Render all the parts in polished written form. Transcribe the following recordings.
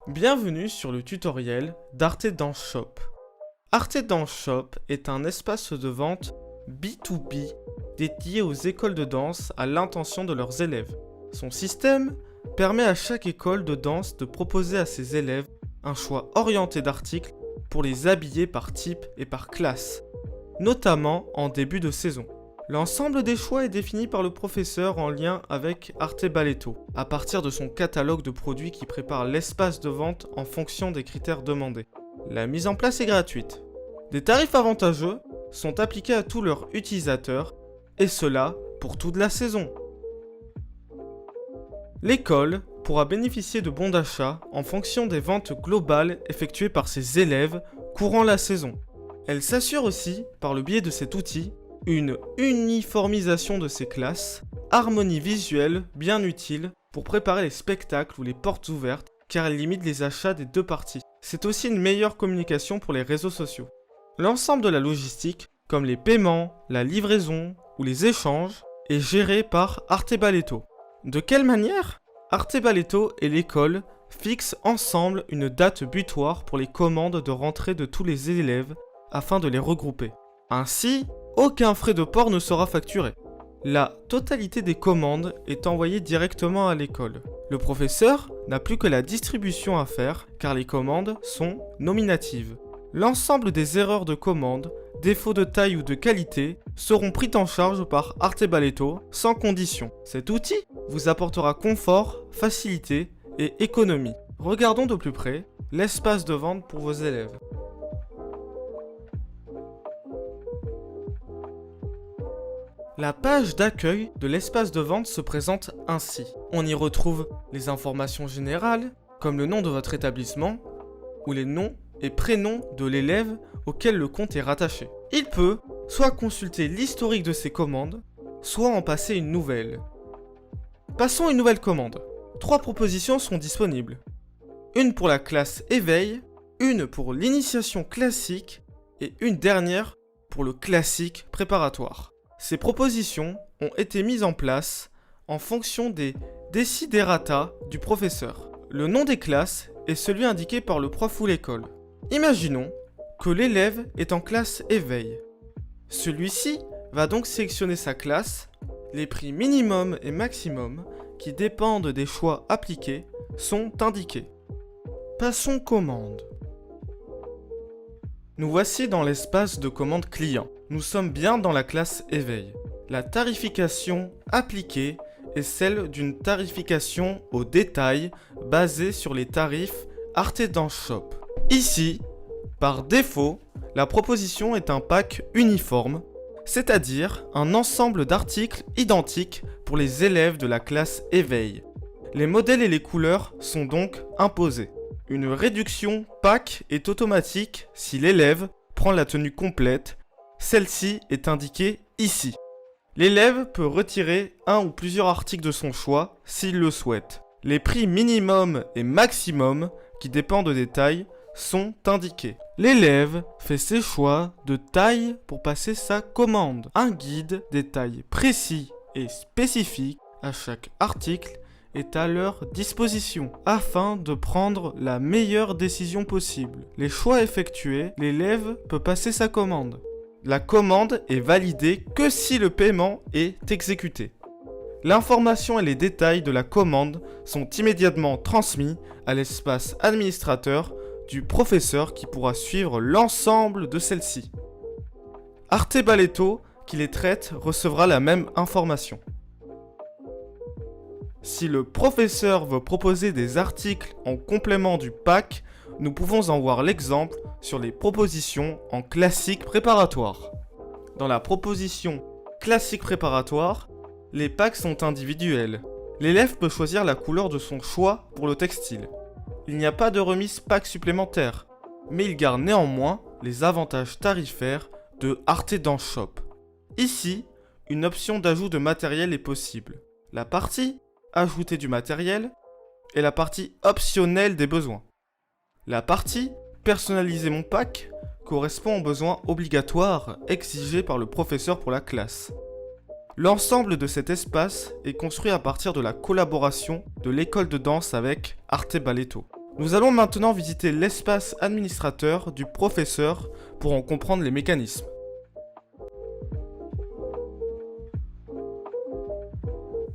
Bienvenue sur le tutoriel d'Arte Dance Shop. Arte Dance Shop est un espace de vente B2B dédié aux écoles de danse à l'intention de leurs élèves. Son système permet à chaque école de danse de proposer à ses élèves un choix orienté d'articles pour les habiller par type et par classe, notamment en début de saison. L'ensemble des choix est défini par le professeur en lien avec Arte Balletto, à partir de son catalogue de produits qui prépare l'espace de vente en fonction des critères demandés. La mise en place est gratuite. Des tarifs avantageux sont appliqués à tous leurs utilisateurs, et cela pour toute la saison. L'école pourra bénéficier de bons d'achat en fonction des ventes globales effectuées par ses élèves courant la saison. Elle s'assure aussi, par le biais de cet outil, une uniformisation de ses classes, harmonie visuelle bien utile pour préparer les spectacles ou les portes ouvertes car elle limite les achats des deux parties. C'est aussi une meilleure communication pour les réseaux sociaux. L'ensemble de la logistique, comme les paiements, la livraison ou les échanges, est géré par Arte Balletto. De quelle manière ? Arte Balletto et l'école fixent ensemble une date butoir pour les commandes de rentrée de tous les élèves afin de les regrouper. Ainsi, aucun frais de port ne sera facturé. La totalité des commandes est envoyée directement à l'école. Le professeur n'a plus que la distribution à faire car les commandes sont nominatives. L'ensemble des erreurs de commande, défauts de taille ou de qualité seront pris en charge par Arte Balletto sans condition. Cet outil vous apportera confort, facilité et économie. Regardons de plus près l'espace de vente pour vos élèves. La page d'accueil de l'espace de vente se présente ainsi. On y retrouve les informations générales, comme le nom de votre établissement, ou les noms et prénoms de l'élève auquel le compte est rattaché. Il peut soit consulter l'historique de ses commandes, soit en passer une nouvelle. Passons à une nouvelle commande. 3 propositions sont disponibles. Une pour la classe éveil, une pour l'initiation classique et une dernière pour le classique préparatoire. Ces propositions ont été mises en place en fonction des desiderata du professeur. Le nom des classes est celui indiqué par le prof ou l'école. Imaginons que l'élève est en classe éveil. Celui-ci va donc sélectionner sa classe. Les prix minimum et maximum, qui dépendent des choix appliqués, sont indiqués. Passons commande. Nous voici dans l'espace de commande client. Nous sommes bien dans la classe éveil. La tarification appliquée est celle d'une tarification au détail basée sur les tarifs Arte Dance Shop. Ici, par défaut, la proposition est un pack uniforme, c'est-à-dire un ensemble d'articles identiques pour les élèves de la classe éveil. Les modèles et les couleurs sont donc imposés. Une réduction pack est automatique si l'élève prend la tenue complète. Celle-ci est indiquée ici. L'élève peut retirer un ou plusieurs articles de son choix s'il le souhaite. Les prix minimum et maximum, qui dépendent des tailles, sont indiqués. L'élève fait ses choix de taille pour passer sa commande. Un guide des tailles précis et spécifiques à chaque article est à leur disposition afin de prendre la meilleure décision possible. Les choix effectués, l'élève peut passer sa commande. La commande est validée que si le paiement est exécuté. L'information et les détails de la commande sont immédiatement transmis à l'espace administrateur du professeur qui pourra suivre l'ensemble de celles-ci. Arte Balletto, qui les traite, recevra la même information. Si le professeur veut proposer des articles en complément du pack, nous pouvons en voir l'exemple sur les propositions en classique préparatoire. Dans la proposition classique préparatoire, les packs sont individuels. L'élève peut choisir la couleur de son choix pour le textile. Il n'y a pas de remise pack supplémentaire, mais il garde néanmoins les avantages tarifaires de Arte Dance Shop. Ici, une option d'ajout de matériel est possible. La partie ajouter du matériel et la partie optionnelle des besoins. La partie personnaliser mon pack correspond aux besoins obligatoires exigés par le professeur pour la classe. L'ensemble de cet espace est construit à partir de la collaboration de l'école de danse avec Arte Balletto. Nous allons maintenant visiter l'espace administrateur du professeur pour en comprendre les mécanismes.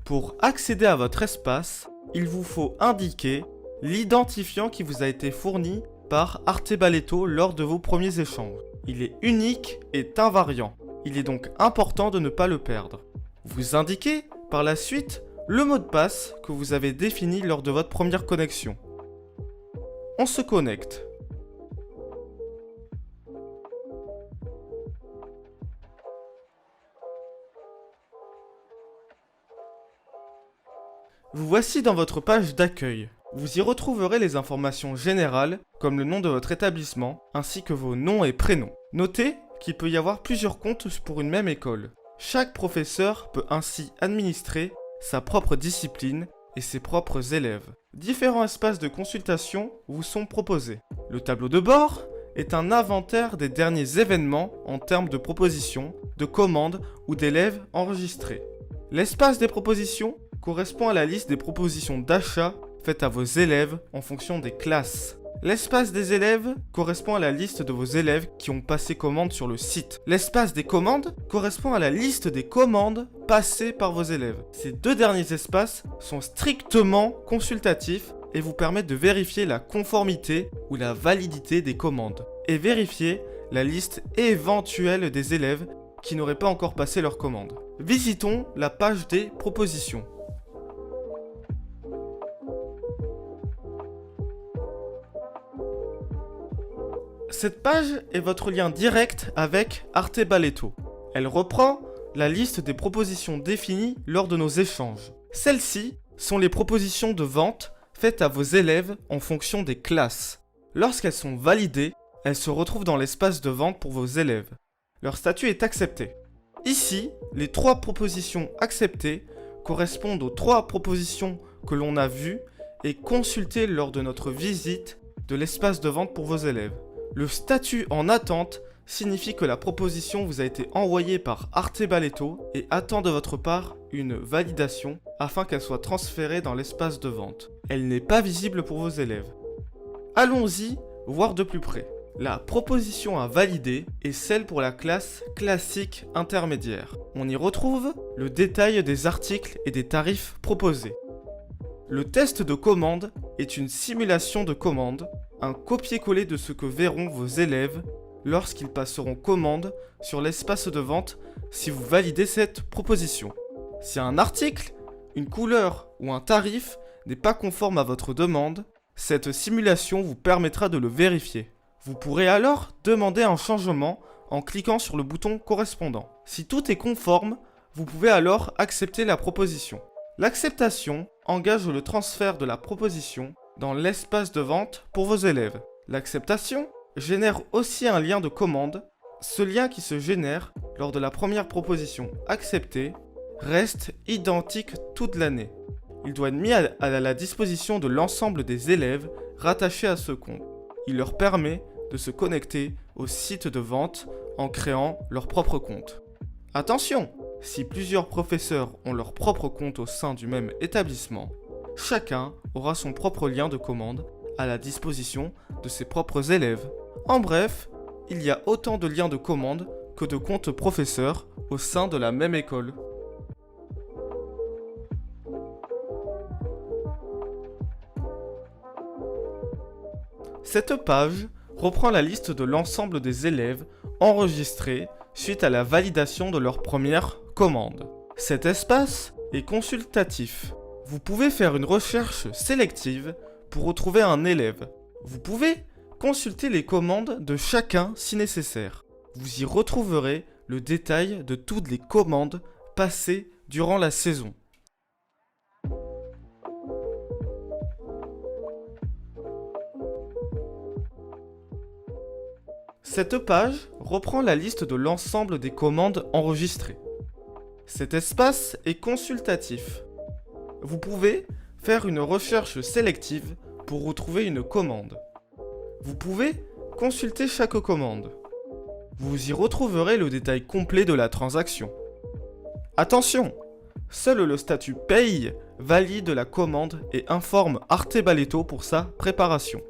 Pour accéder à votre espace, il vous faut indiquer l'identifiant qui vous a été fourni par Artebaletto lors de vos premiers échanges. Il est unique et invariant. Il est donc important de ne pas le perdre. Vous indiquez par la suite le mot de passe que vous avez défini lors de votre première connexion. On se connecte. Vous voici dans votre page d'accueil. Vous y retrouverez les informations générales, comme le nom de votre établissement, ainsi que vos noms et prénoms. Notez qu'il peut y avoir plusieurs comptes pour une même école. Chaque professeur peut ainsi administrer sa propre discipline et ses propres élèves. Différents espaces de consultation vous sont proposés. Le tableau de bord est un inventaire des derniers événements en termes de propositions, de commandes ou d'élèves enregistrés. L'espace des propositions correspond à la liste des propositions d'achat faites à vos élèves en fonction des classes. L'espace des élèves correspond à la liste de vos élèves qui ont passé commande sur le site. L'espace des commandes correspond à la liste des commandes passées par vos élèves. Ces deux derniers espaces sont strictement consultatifs et vous permettent de vérifier la conformité ou la validité des commandes et vérifier la liste éventuelle des élèves qui n'auraient pas encore passé leur commande. Visitons la page des propositions. Cette page est votre lien direct avec Artebaletto. Elle reprend la liste des propositions définies lors de nos échanges. Celles-ci sont les propositions de vente faites à vos élèves en fonction des classes. Lorsqu'elles sont validées, elles se retrouvent dans l'espace de vente pour vos élèves. Leur statut est accepté. Ici, les 3 propositions acceptées correspondent aux 3 propositions que l'on a vues et consultées lors de notre visite de l'espace de vente pour vos élèves. Le statut en attente signifie que la proposition vous a été envoyée par Artebaletto et attend de votre part une validation afin qu'elle soit transférée dans l'espace de vente. Elle n'est pas visible pour vos élèves. Allons-y voir de plus près. La proposition à valider est celle pour la classe classique intermédiaire. On y retrouve le détail des articles et des tarifs proposés. Le test de commande est une simulation de commande, un copier-coller de ce que verront vos élèves lorsqu'ils passeront commande sur l'espace de vente si vous validez cette proposition. Si un article, une couleur ou un tarif n'est pas conforme à votre demande, cette simulation vous permettra de le vérifier. Vous pourrez alors demander un changement en cliquant sur le bouton correspondant. Si tout est conforme, vous pouvez alors accepter la proposition. L'acceptation engage le transfert de la proposition dans l'espace de vente pour vos élèves. L'acceptation génère aussi un lien de commande. Ce lien qui se génère lors de la première proposition acceptée reste identique toute l'année. Il doit être mis à la disposition de l'ensemble des élèves rattachés à ce compte. Il leur permet de se connecter au site de vente en créant leur propre compte. Attention, si plusieurs professeurs ont leur propre compte au sein du même établissement, chacun aura son propre lien de commande à la disposition de ses propres élèves. En bref, il y a autant de liens de commande que de comptes professeurs au sein de la même école. Cette page reprend la liste de l'ensemble des élèves enregistrés suite à la validation de leur première commande. Cet espace est consultatif. Vous pouvez faire une recherche sélective pour retrouver un élève. Vous pouvez consulter les commandes de chacun si nécessaire. Vous y retrouverez le détail de toutes les commandes passées durant la saison. Cette page reprend la liste de l'ensemble des commandes enregistrées. Cet espace est consultatif. Vous pouvez faire une recherche sélective pour retrouver une commande. Vous pouvez consulter chaque commande. Vous y retrouverez le détail complet de la transaction. Attention, Seul le statut paye valide la commande et informe Arte Balletto pour sa préparation.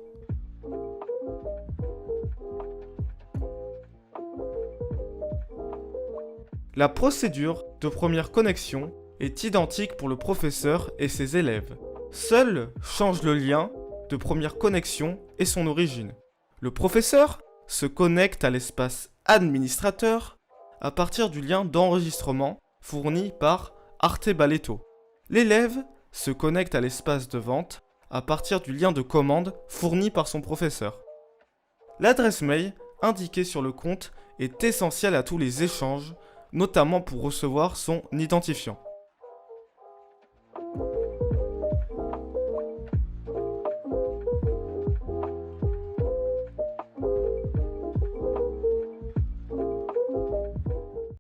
La procédure de première connexion est identique pour le professeur et ses élèves. Seul change le lien de première connexion et son origine. Le professeur se connecte à l'espace administrateur à partir du lien d'enregistrement fourni par Arte Balletto. L'élève se connecte à l'espace de vente à partir du lien de commande fourni par son professeur. L'adresse mail indiquée sur le compte est essentielle à tous les échanges, notamment pour recevoir son identifiant.